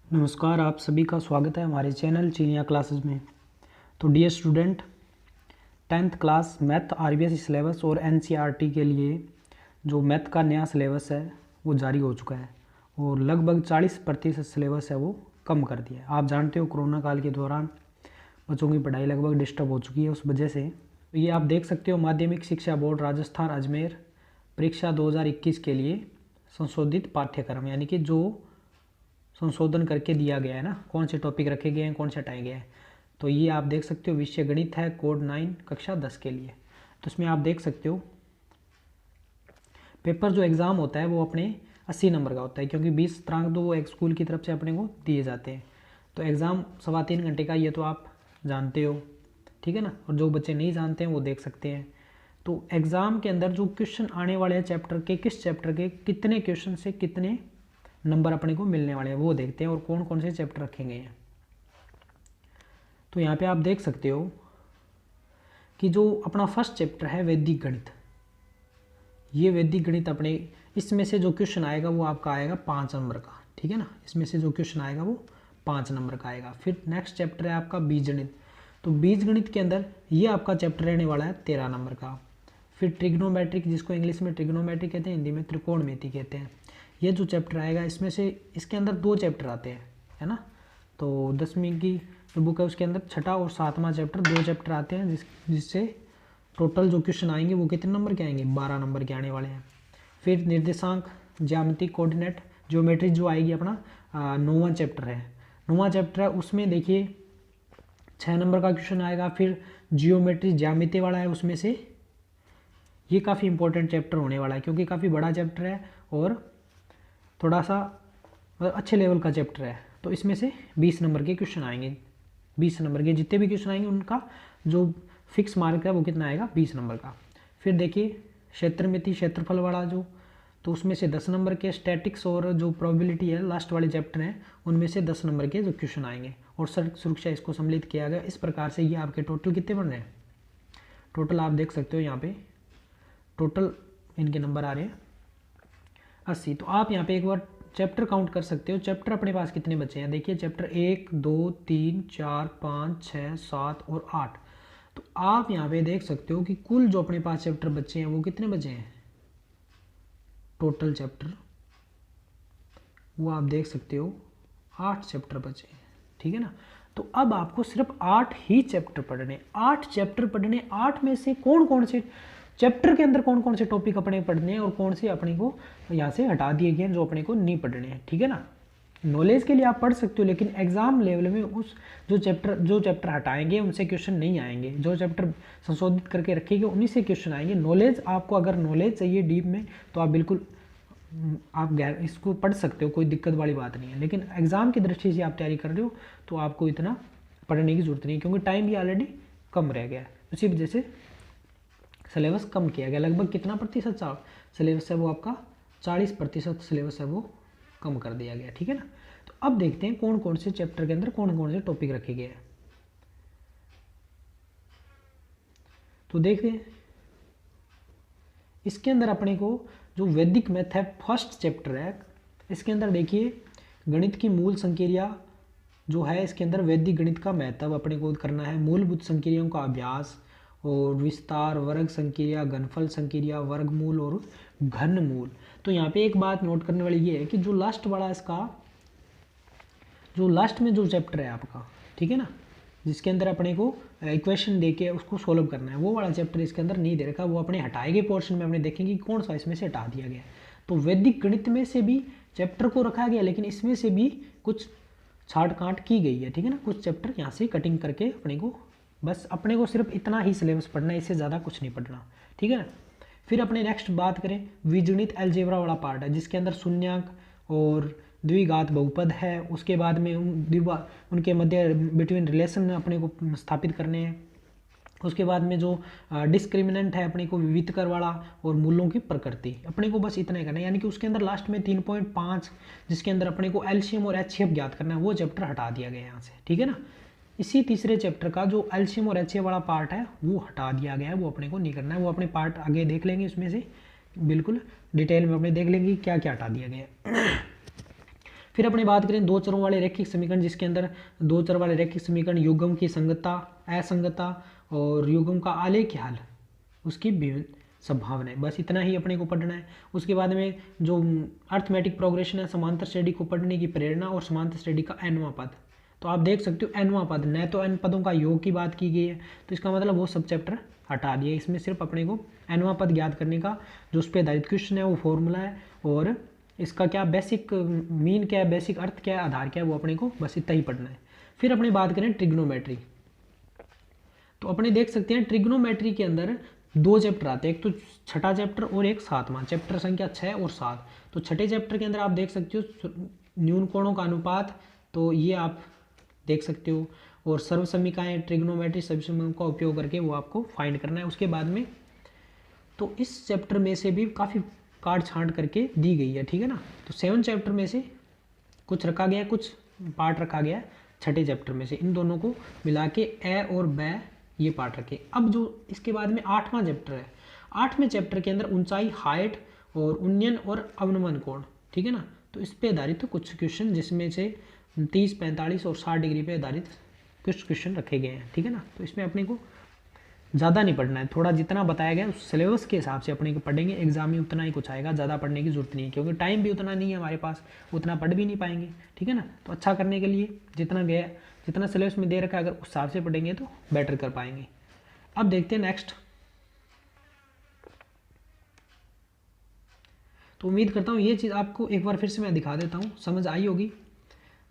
नमस्कार, आप सभी का स्वागत है हमारे चैनल चिनिया क्लासेस में। तो dear student, 10th class math RBSE syllabus और एनसीईआरटी के लिए जो मैथ का नया सिलेबस है वो जारी हो चुका है और लगभग 40% सिलेबस है वो कम कर दिया है। आप जानते हो कोरोना काल के दौरान बच्चों की पढ़ाई लगभग डिस्टर्ब हो चुकी है उस वजह से। तो ये आप देख सकते हो, माध्यमिक शिक्षा बोर्ड राजस्थान अजमेर परीक्षा 2021 के लिए संशोधित पाठ्यक्रम, यानी कि जो संशोधन करके दिया गया है ना, कौन से टॉपिक रखे गए हैं, कौन से हटाए गए हैं। तो ये आप देख सकते हो, विषय गणित है कोड 9 कक्षा 10 के लिए। तो इसमें आप देख सकते हो पेपर जो एग्ज़ाम होता है वो अपने 80 नंबर का होता है, क्योंकि 20 शतरांक तो वो एक स्कूल की तरफ से अपने को दिए जाते हैं। तो एग्ज़ाम 3.25 घंटे का, ये तो आप जानते हो, ठीक है ना। और जो बच्चे नहीं जानते हैं वो देख सकते हैं। तो एग्ज़ाम के अंदर जो क्वेश्चन आने वाले हैं चैप्टर के, किस चैप्टर के कितने क्वेश्चन से कितने नंबर अपने को मिलने वाले हैं वो देखते हैं और कौन कौन से चैप्टर रखे गए हैं। तो यहाँ पे आप देख सकते हो कि जो अपना फर्स्ट चैप्टर है वैदिक गणित, ये वैदिक गणित अपने इसमें से जो क्वेश्चन आएगा वो आपका आएगा 5 नंबर का, ठीक है ना। इसमें से जो क्वेश्चन आएगा वो 5 नंबर का आएगा। फिर नेक्स्ट चैप्टर है आपका बीजगणित। तो बीजगणित के अंदर ये आपका चैप्टर रहने वाला है 13 नंबर का। फिर ट्रिग्नोमेट्रिक, जिसको इंग्लिश में ट्रिग्नोमेट्रिक कहते हैं, हिंदी में त्रिकोणमिति कहते हैं, ये जो चैप्टर आएगा इसमें से इसके अंदर 2 चैप्टर आते हैं, है ना। तो 10वीं की जो बुक है उसके अंदर 6ठा और 7वां चैप्टर 2 चैप्टर आते हैं, जिससे टोटल जो क्वेश्चन आएंगे वो कितने नंबर के आएंगे, 12 नंबर के आने वाले हैं। फिर निर्देशांक, ज्यामिति, कोऑर्डिनेट, ज्योमेट्री जो आएगी अपना 9वां चैप्टर है। 9वां चैप्टर है, उसमें देखिए 6 नंबर का क्वेश्चन आएगा। फिर जियोमेट्री ज्यामिति वाला है, उसमें से ये काफ़ी इंपॉर्टेंट चैप्टर होने वाला है, क्योंकि काफ़ी बड़ा चैप्टर है और थोड़ा सा अच्छे लेवल का चैप्टर है। तो इसमें से 20 नंबर के क्वेश्चन आएंगे। 20 नंबर के जितने भी क्वेश्चन आएंगे उनका जो फिक्स मार्क है वो कितना आएगा, 20 नंबर का। फिर देखिए क्षेत्रमिति, क्षेत्रफल वाला जो, तो उसमें से 10 नंबर के। स्टैटिक्स और जो प्रोबेबिलिटी है, लास्ट वाले चैप्टर हैं, उनमें से 10 नंबर के जो क्वेश्चन आएंगे। और सड़क सुरक्षा इसको सम्मिलित किया गया। इस प्रकार से ये आपके टोटल कितने बन रहे हैं, टोटल आप देख सकते हो यहाँ पे टोटल इनके नंबर आ रहे हैं 80। तो आप यहाँ पे एक बार चैप्टर काउंट कर सकते हो, चैप्टर अपने पास कितने बचे हैं। देखिए चैप्टर 1 2 3 4 5 6 7 और 8। तो आप यहाँ पे देख सकते हो कि कुल जो अपने पास चैप्टर बचे हैं वो कितने बचे हैं, टोटल चैप्टर वो आप देख सकते हो 8 चैप्टर बचे हैं, ठीक है ना। तो अब आपको सिर्फ 8 ही चैप्टर पढ़ने, 8 चैप्टर पढ़ने। 8 में से कौन कौन से चैप्टर के अंदर कौन कौन से टॉपिक अपने पढ़ने हैं और कौन से अपने को यहाँ से हटा दिए गए हैं जो अपने को नहीं पढ़ने हैं, ठीक है ना। नॉलेज के लिए आप पढ़ सकते हो, लेकिन एग्जाम लेवल में उस जो चैप्टर हटाएंगे उनसे क्वेश्चन नहीं आएंगे। जो चैप्टर संशोधित करके रखेंगे उन्हीं से क्वेश्चन आएंगे। नॉलेज आपको अगर नॉलेज चाहिए डीप में तो आप बिल्कुल आप इसको पढ़ सकते हो, कोई दिक्कत वाली बात नहीं है। लेकिन एग्जाम की दृष्टि से आप तैयारी कर रहे हो तो आपको इतना पढ़ने की जरूरत नहीं है, क्योंकि टाइम भी ऑलरेडी कम रह गया है। उसी वजह से सिलेबस कम किया गया। लगभग कितना प्रतिशत सिलेबस है वो आपका 40% सिलेबस है वो कम कर दिया गया, ठीक है ना। तो अब देखते हैं कौन कौन से चैप्टर के अंदर कौन कौन से टॉपिक रखे गए हैं। तो देखिए इसके अंदर अपने को जो वैदिक मैथ है फर्स्ट चैप्टर है, इसके अंदर देखिए गणित की मूल संक्रिया जो है, इसके अंदर वैदिक गणित का महत्व अपने को करना है। मूलभूत संक्रियाओं का अभ्यास और विस्तार, वर्ग संक्रिया, घनफल संक्रिया, वर्गमूल और घनमूल। तो यहाँ पे एक बात नोट करने वाली ये है कि जो लास्ट वाला इसका जो लास्ट में जो चैप्टर है आपका, ठीक है ना, जिसके अंदर अपने को इक्वेशन दे के उसको सोल्व करना है, वो वाला चैप्टर इसके अंदर नहीं दे रखा। वो अपने हटाए गए पोर्शन में अपने देखेंगे कि कौन सा इसमें से हटा दिया गया। तो वैदिक गणित में से भी चैप्टर को रखा गया, लेकिन इसमें से भी कुछ छाट काट की गई है, ठीक है ना। कुछ चैप्टर यहाँ से कटिंग करके अपने को, बस अपने को सिर्फ इतना ही सिलेबस पढ़ना है, इससे ज़्यादा कुछ नहीं पढ़ना, ठीक है ना। फिर अपने नेक्स्ट बात करें, बीजगणित अलजेब्रा वाला पार्ट है, जिसके अंदर शून्यंक और द्विघात बहुपद है। उसके बाद में उनके मध्य बिटवीन रिलेशन अपने को स्थापित करने हैं। उसके बाद में जो डिस्क्रिमिनेंट है अपने को विविधकर वाला और मूलों की प्रकृति, अपने को बस इतना ही करना है। यानी कि उसके अंदर लास्ट में 3.5 जिसके अंदर अपने को एलसीएम और एचसीएफ ज्ञात करना है, वो चैप्टर हटा दिया गया यहाँ से, ठीक है ना। इसी तीसरे चैप्टर का जो एलसीएम और एचसीएफ वाला पार्ट है वो हटा दिया गया है, वो अपने को नहीं करना है। वो अपने पार्ट आगे देख लेंगे, उसमें से बिल्कुल डिटेल में अपने देख लेंगे क्या क्या हटा दिया गया है। फिर अपनी बात करें दो चरों वाले रैखिक समीकरण, जिसके अंदर दो चर वाले रैखिक समीकरण युग्म की संगतता, असंगतता और युग्म का आलेख हल, उसकी विभिन्न संभावनाएं, बस इतना ही अपने को पढ़ना है। उसके बाद में जो अर्थमेटिक प्रोग्रेशन है, समांतर श्रेणी को पढ़ने की प्रेरणा और समांतर श्रेणी का nवां पद। तो आप देख सकते हो nवां पद, न तो n पदों का योग की बात की गई है, तो इसका मतलब वो सब चैप्टर हटा दिए। इसमें सिर्फ अपने को nवां पद ज्ञात करने का जो उस पर आधारित क्वेश्चन है वो फॉर्मूला है, और इसका क्या बेसिक मीन क्या है, बेसिक अर्थ क्या है, आधार क्या है, वो अपने को बस इतना ही पढ़ना है। फिर अपने बात करें ट्रिग्नोमेट्री, तो अपने देख सकते हैं ट्रिग्नोमेट्री के अंदर दो चैप्टर आते हैं, एक तो छठा चैप्टर और एक सातवां चैप्टर, संख्या 6 और 7। तो छठे चैप्टर के अंदर आप देख सकते हो न्यून कोणों का अनुपात, तो ये आप देख सकते हो, और सर्व समीकरण ट्रिग्नोमेट्री सभी समीकरणों का उपयोग करके वो आपको फाइंड करना है। उसके बाद में तो इस चैप्टर में से भी काफ़ी काट छांट करके दी गई है, ठीक है ना। तो 7 चैप्टर में से कुछ रखा गया है, कुछ पार्ट रखा गया है छठे चैप्टर में से, इन दोनों को मिला के ए और बै ये पार्ट रखे। अब जो इसके बाद में 8वां चैप्टर है, 8वें चैप्टर के अंदर ऊंचाई, हाइट और उन्नयन और अवनमन कोण, ठीक है ना। तो इस पे आधारित कुछ क्वेश्चन, जिसमें से 30, 45 और 60 डिग्री पे आधारित कुछ क्वेश्चन रखे गए हैं, ठीक है ना। तो इसमें अपने को ज़्यादा नहीं पढ़ना है, थोड़ा जितना बताया गया उस सिलेबस के हिसाब से अपने को पढ़ेंगे, एग्जाम में उतना ही कुछ आएगा, ज़्यादा पढ़ने की जरूरत नहीं है, क्योंकि टाइम भी उतना नहीं है हमारे पास, उतना पढ़ भी नहीं पाएंगे, ठीक है ना। तो अच्छा करने के लिए जितना गया, जितना सिलेबस में दे रखा है, अगर उस हिसाब से पढ़ेंगे तो बेटर कर पाएंगे। अब देखते हैं नेक्स्ट। तो उम्मीद करता हूँ ये चीज़ आपको एक बार फिर से मैं दिखा देता हूँ, समझ आई होगी।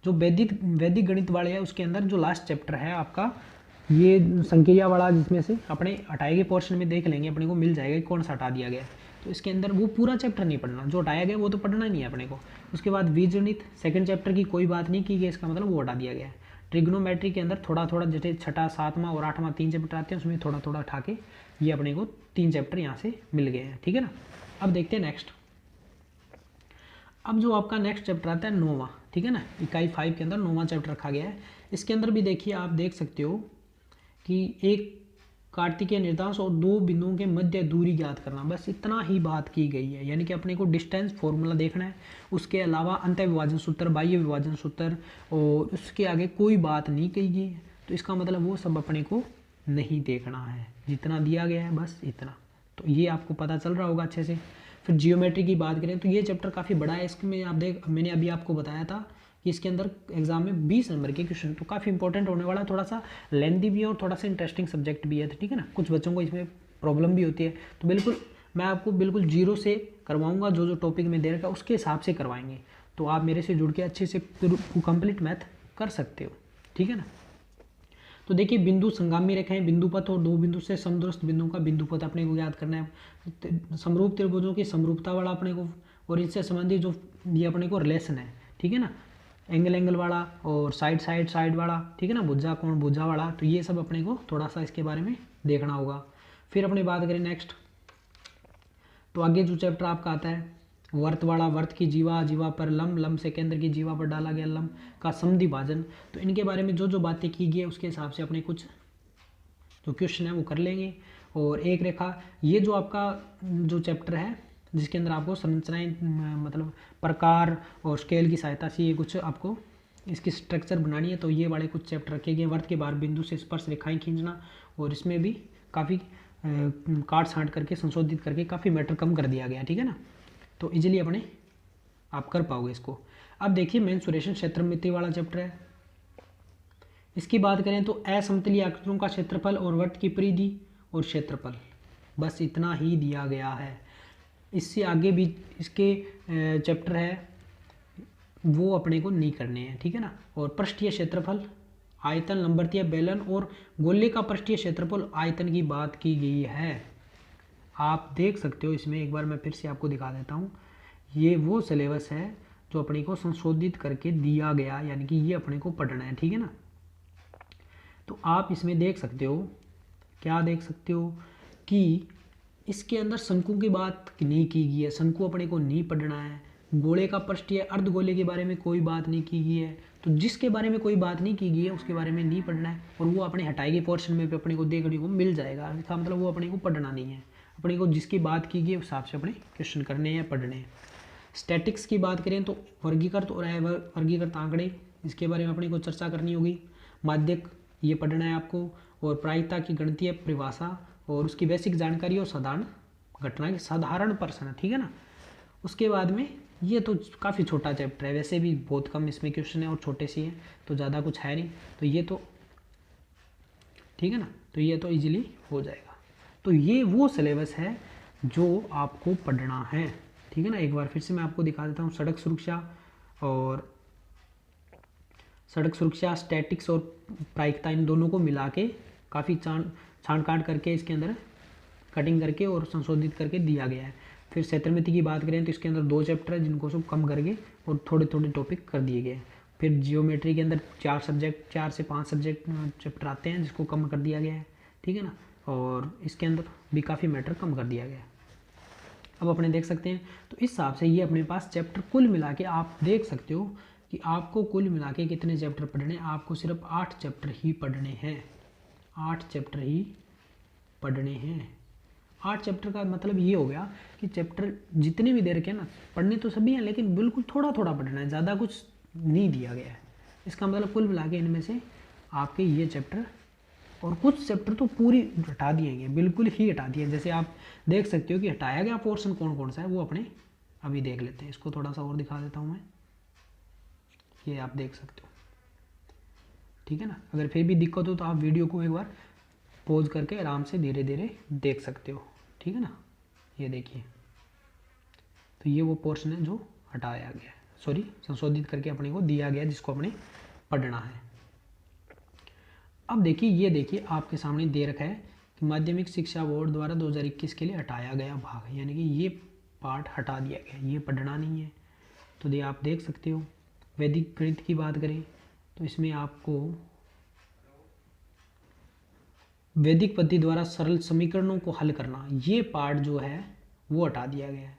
जो वैदिक गणित वाले है उसके अंदर जो लास्ट चैप्टर है आपका ये संक्रिया वाला, जिसमें से अपने हटाए गए पोर्शन में देख लेंगे, अपने को मिल जाएगा कि कौन सा हटा दिया गया है। तो इसके अंदर वो पूरा चैप्टर नहीं पढ़ना, जो हटाया गया वो तो पढ़ना नहीं है अपने को। उसके बाद बीजगणित सेकंड चैप्टर की कोई बात नहीं की गई, इसका मतलब वो हटा दिया गया है। ट्रिग्नोमेट्री के अंदर थोड़ा थोड़ा, जैसे छठा, 7वां और 8वां 3 चैप्टर आते हैं, उसमें थोड़ा थोड़ा उठा के ये अपने को 3 चैप्टर यहाँ से मिल गए हैं, ठीक है ना। अब देखते हैं नेक्स्ट। अब जो आपका नेक्स्ट चैप्टर आता है 9वां, ठीक है ना, इकाई 5 के अंदर 9वां चैप्टर रखा गया है। इसके अंदर भी देखिए, आप देख सकते हो कि एक कार्तिकीय निर्देशांक और दो बिंदुओं के मध्य दूरी ज्ञात करना, बस इतना ही बात की गई है। यानी कि अपने को डिस्टेंस फॉर्मूला देखना है, उसके अलावा अंतः विभाजन सूत्र, बाह्य विभाजन सूत्र, और उसके आगे कोई बात नहीं कही गई है। तो इसका मतलब वो सब अपने को नहीं देखना है, जितना दिया गया है बस इतना। तो ये आपको पता चल रहा होगा अच्छे से। फिर जियोमेट्री की बात करें तो ये चैप्टर काफ़ी बड़ा है, इसमें आप मैंने अभी आपको बताया था कि इसके अंदर एग्जाम में 20 नंबर के क्वेश्चन, तो काफ़ी इंपॉर्टेंट होने वाला है, थोड़ा सा लेंथी भी है और थोड़ा सा इंटरेस्टिंग सब्जेक्ट भी है, ठीक है ना। कुछ बच्चों को इसमें प्रॉब्लम भी होती है, तो बिल्कुल मैं आपको बिल्कुल जीरो से करवाऊंगा, जो जो टॉपिक में दे रखा है उसके हिसाब से करवाएंगे, तो आप मेरे से जुड़ के अच्छे से कंप्लीट मैथ कर सकते हो, ठीक है ना। तो देखिए, बिंदु संगामी रेखाएं, बिंदु पथ और दो बिंदु से समदूरस्थ बिंदु का बिंदु पथ अपने को याद करना है। समरूप त्रिभुजों की समरूपता वाला अपने को, और इनसे संबंधित जो ये अपने को रिलेशन है, ठीक है ना, एंगल वाला और साइड वाला, ठीक है ना, भुजा कोण भुजा वाला, तो ये सब अपने को थोड़ा सा इसके बारे में देखना होगा। फिर अपनी बात करें नेक्स्ट, तो आगे जो चैप्टर आपका आता है वर्त वाला, वर्त की जीवा, जीवा पर लंब, लंब से केंद्र की जीवा पर डाला गया लंब का समद्वि भाजन, तो इनके बारे में जो जो बातें की गई है उसके हिसाब से अपने कुछ जो क्वेश्चन है वो कर लेंगे। और एक रेखा, ये जो आपका जो चैप्टर है जिसके अंदर आपको संरचनाएं, मतलब प्रकार और स्केल की सहायता से ये कुछ आपको इसकी स्ट्रक्चर बनानी है, तो ये वाले कुछ चैप्टर रखे गए। वर्त के बाहर बिंदु से स्पर्श रेखाएं खींचना, और इसमें भी काफ़ी काट छांट करके संशोधित करके काफ़ी मैटर कम कर दिया गया, ठीक है ना, तो इजीली अपने आप कर पाओगे इसको। अब देखिए, मेंसुरेशन क्षेत्रमिति वाला चैप्टर है। इसकी बात करें तो असमतलीय आकृतियों का क्षेत्रफल और वृत्त की परिधि और क्षेत्रफल, बस इतना ही दिया गया है। इससे आगे भी इसके चैप्टर है वो अपने को नहीं करने हैं, ठीक है ना। और पृष्ठीय क्षेत्रफल, आयतन, लंबवतीय बेलन और गोले का पृष्ठीय क्षेत्रफल आयतन की बात की गई है। आप देख सकते हो इसमें, एक बार मैं फिर से आपको दिखा देता हूँ, ये वो सिलेबस है जो अपने को संशोधित करके दिया गया, यानी कि ये अपने को पढ़ना है, ठीक है ना। तो आप इसमें देख सकते हो, क्या देख सकते हो कि इसके अंदर शंकु की बात नहीं की गई है, शंकु अपने को नहीं पढ़ना है। गोले का पृष्ठीय अर्धगोले के बारे में कोई बात नहीं की गई है, तो जिसके बारे में कोई बात नहीं की गई है उसके बारे में नहीं पढ़ना है, और वो अपने हटाए गए पोर्शन में भी अपने को देखने को मिल जाएगा। इसका मतलब वो अपने को पढ़ना नहीं है, अपने को जिसकी बात की गई उस हिसाब से अपने क्वेश्चन करने हैं, पढ़ने हैं। स्टैटिक्स की बात करें तो वर्गीकृत और वर्गीकृत आंकड़े, इसके बारे में अपने को चर्चा करनी होगी। माध्यक ये पढ़ना है आपको, और प्रायिकता की गणितीय परिभाषा और उसकी बेसिक जानकारी और साधारण घटना की साधारण प्रश्न, ठीक है ना। उसके बाद में ये तो काफ़ी छोटा चैप्टर है, वैसे भी बहुत कम इसमें क्वेश्चन है और छोटे से हैं, तो ज़्यादा कुछ है नहीं, तो ये तो ठीक है ना, तो ये तो इजीली हो जाएगा। तो ये वो सिलेबस है जो आपको पढ़ना है, ठीक है ना। एक बार फिर से मैं आपको दिखा देता हूँ। सड़क सुरक्षा, स्टैटिक्स और प्रायिकता, इन दोनों को मिला के काफ़ी छांट काट करके इसके अंदर कटिंग करके और संशोधित करके दिया गया है। फिर क्षेत्रमिति की बात करें तो इसके अंदर 2 चैप्टर है जिनको सब कम करके और थोड़े थोड़े टॉपिक कर दिए गए हैं। फिर जियोमेट्री के अंदर 4 से 5 सब्जेक्ट चैप्टर आते हैं जिसको कम कर दिया गया है, ठीक है ना। और इसके अंदर भी काफ़ी मैटर कम कर दिया गया है। अब अपने देख सकते हैं, तो इस हिसाब से ये अपने पास चैप्टर कुल मिला के आप देख सकते हो कि आपको कुल मिला के कितने चैप्टर पढ़ने हैं। आपको सिर्फ 8 चैप्टर ही पढ़ने हैं, 8 चैप्टर ही पढ़ने हैं। 8 चैप्टर का मतलब ये हो गया कि चैप्टर जितने भी दे रखे हैं ना, पढ़ने तो सभी हैं लेकिन बिल्कुल थोड़ा थोड़ा पढ़ना है, ज़्यादा कुछ नहीं दिया गया है। इसका मतलब कुल मिला के इनमें से आपके ये चैप्टर और कुछ चैप्टर तो पूरी हटा दिए गए, बिल्कुल ही हटा दिए। जैसे आप देख सकते हो कि हटाया गया पोर्शन कौन कौन सा है, वो अपने अभी देख लेते हैं। इसको थोड़ा सा और दिखा देता हूँ मैं, ये आप देख सकते हो, ठीक है ना। अगर फिर भी दिक्कत हो तो आप वीडियो को एक बार पॉज करके आराम से धीरे धीरे देख सकते हो, ठीक है ना। ये देखिए, तो ये वो पोर्शन है जो हटाया गया है, सॉरी संशोधित करके अपने को दिया गया जिसको अपने पढ़ना है। अब देखिए, ये देखिए आपके सामने दे रखा है कि माध्यमिक शिक्षा बोर्ड द्वारा 2021 के लिए हटाया गया भाग, यानी कि ये पार्ट हटा दिया गया, ये पढ़ना नहीं है। तो ये आप देख सकते हो। वैदिक गणित की बात करें तो इसमें आपको वैदिक पद्धति द्वारा सरल समीकरणों को हल करना, ये पार्ट जो है वो हटा दिया गया है।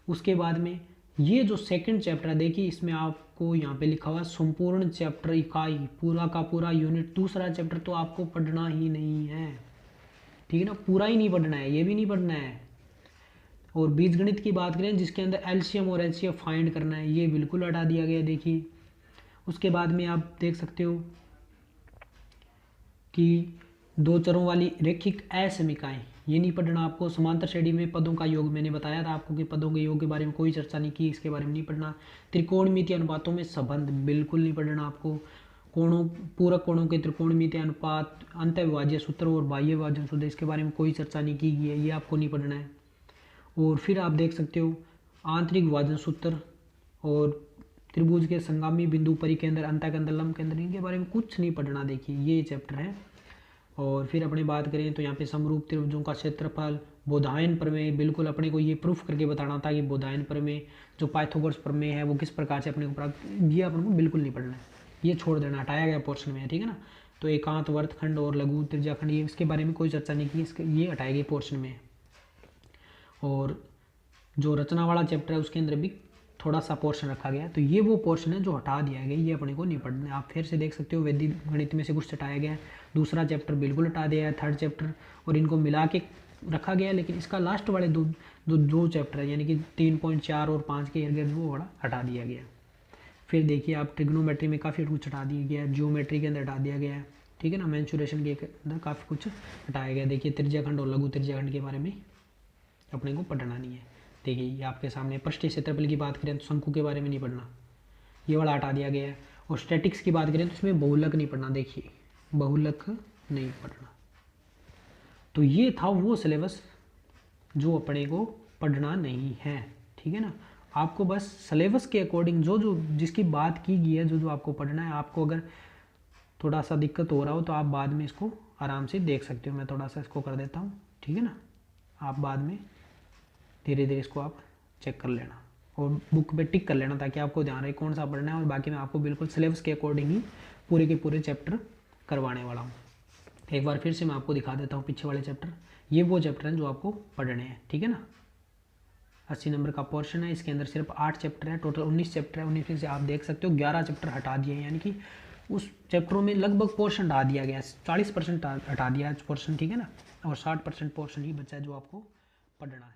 उसके बाद में ये जो सेकंड चैप्टर है, देखिए इसमें आपको यहाँ पे लिखा हुआ है संपूर्ण चैप्टर इकाई, पूरा का पूरा यूनिट। दूसरा चैप्टर तो आपको पढ़ना ही नहीं है, ठीक है ना, पूरा ही नहीं पढ़ना है, ये भी नहीं पढ़ना है। और बीजगणित की बात करें जिसके अंदर एलसीएम और एचसीएफ फाइंड करना है, ये बिल्कुल हटा दिया गया। देखिए उसके बाद में आप देख सकते हो कि 2 चरों वाली रेखिक असमीकाएं, ये नहीं पढ़ना आपको। समांतर श्रेणी में पदों का योग, मैंने बताया था आपको कि पदों के योग के बारे में कोई चर्चा नहीं की, इसके बारे में नहीं पढ़ना। त्रिकोणमिति अनुपातों में संबंध बिल्कुल नहीं पढ़ना आपको। कोणों, पूरक कोणों के त्रिकोणमिति अनुपात, अंतःविभाज्य सूत्र और बाह्य विभाजन सूत्र, इसके बारे में कोई चर्चा नहीं की गई है, ये आपको नहीं पढ़ना है। और फिर आप देख सकते हो आंतरिक विभाजन सूत्र और त्रिभुज के संगामी बिंदु परिकेंद्र, अंतःकेंद्र, लंब केंद्र, इनके बारे में कुछ नहीं पढ़ना। देखिए ये चैप्टर है। और फिर अपने बात करें तो यहाँ पे समरूप त्रिभुजों का क्षेत्रफल, बोधायन प्रमेय, बिल्कुल अपने को ये प्रूफ करके बताना था कि बोधायन प्रमेय जो पाइथागोरस प्रमेय है वो किस प्रकार से अपने को प्राप्त, ये अपन को बिल्कुल नहीं पढ़ना है, ये छोड़ देना, हटाया गया पोर्शन में है, ठीक है ना। तो एकांत वर्तखंड और लघु त्रिज्याखंड, ये इसके बारे में कोई चर्चा नहीं की, इसके ये हटाए गए पोर्शन में। और जो रचना वाला चैप्टर है उसके अंदर भी थोड़ा सा पोर्शन रखा गया, तो ये वो पोर्शन है जो हटा दिया गया, ये अपने को नहीं पढ़ना है। आप फिर से देख सकते हो वैदिक गणित में से कुछ हटाया गया है, दूसरा चैप्टर बिल्कुल हटा दिया है, थर्ड चैप्टर, और इनको मिला के रखा गया है। लेकिन इसका लास्ट वाले दो चैप्टर है, यानी कि 3.4 और 5 के इर्द वो वाला हटा दिया गया। फिर देखिए आप ट्रिग्नोमेट्री में काफ़ी कुछ हटा दिया गया है, जियोमेट्री के अंदर हटा दिया गया है, ठीक है ना। मेंसुरेशन के अंदर काफ़ी कुछ हटाया गया। देखिए त्रिज्याखंड और लघु त्रिज्याखंड के बारे में अपने को पढ़ना नहीं है। देखिए ये आपके सामने पृष्ठीय क्षेत्रफल की बात करें तो शंकु के बारे में नहीं पढ़ना, ये वाला हटा दिया गया है। और स्टैटिक्स की बात करें तो इसमें बहुलक नहीं पढ़ना, देखिए बहुलक नहीं पढ़ना। तो ये था वो सिलेबस जो अपने को पढ़ना नहीं है, ठीक है ना। आपको बस सिलेबस के अकॉर्डिंग जो जो जिसकी बात की गई है, जो जो आपको पढ़ना है, आपको अगर थोड़ा सा दिक्कत हो रहा हो तो आप बाद में इसको आराम से देख सकते हो। मैं थोड़ा सा इसको कर देता हूँ, ठीक है ना। आप बाद में धीरे धीरे इसको आप चेक कर लेना और बुक पे टिक कर लेना ताकि आपको ध्यान रहे कौन सा पढ़ना है। और बाकी मैं आपको बिल्कुल सिलेबस के अकॉर्डिंग ही पूरे के पूरे चैप्टर करवाने वाला हूँ। एक बार फिर से मैं आपको दिखा देता हूँ पीछे वाले चैप्टर, ये वो चैप्टर हैं जो आपको पढ़ने हैं, ठीक है ना। 80 नंबर का पोर्शन है, इसके अंदर सिर्फ 8 चैप्टर है, टोटल 19 चैप्टर है। 19 में से आप देख सकते हो 11 चैप्टर हटा दिए हैं, यानी कि उस चैप्टरों में लगभग पोर्शन हटा दिया गया, 40% हटा दिया पोर्शन, ठीक है ना। और 60% पोर्शन ही बचा है जो आपको पढ़ना है।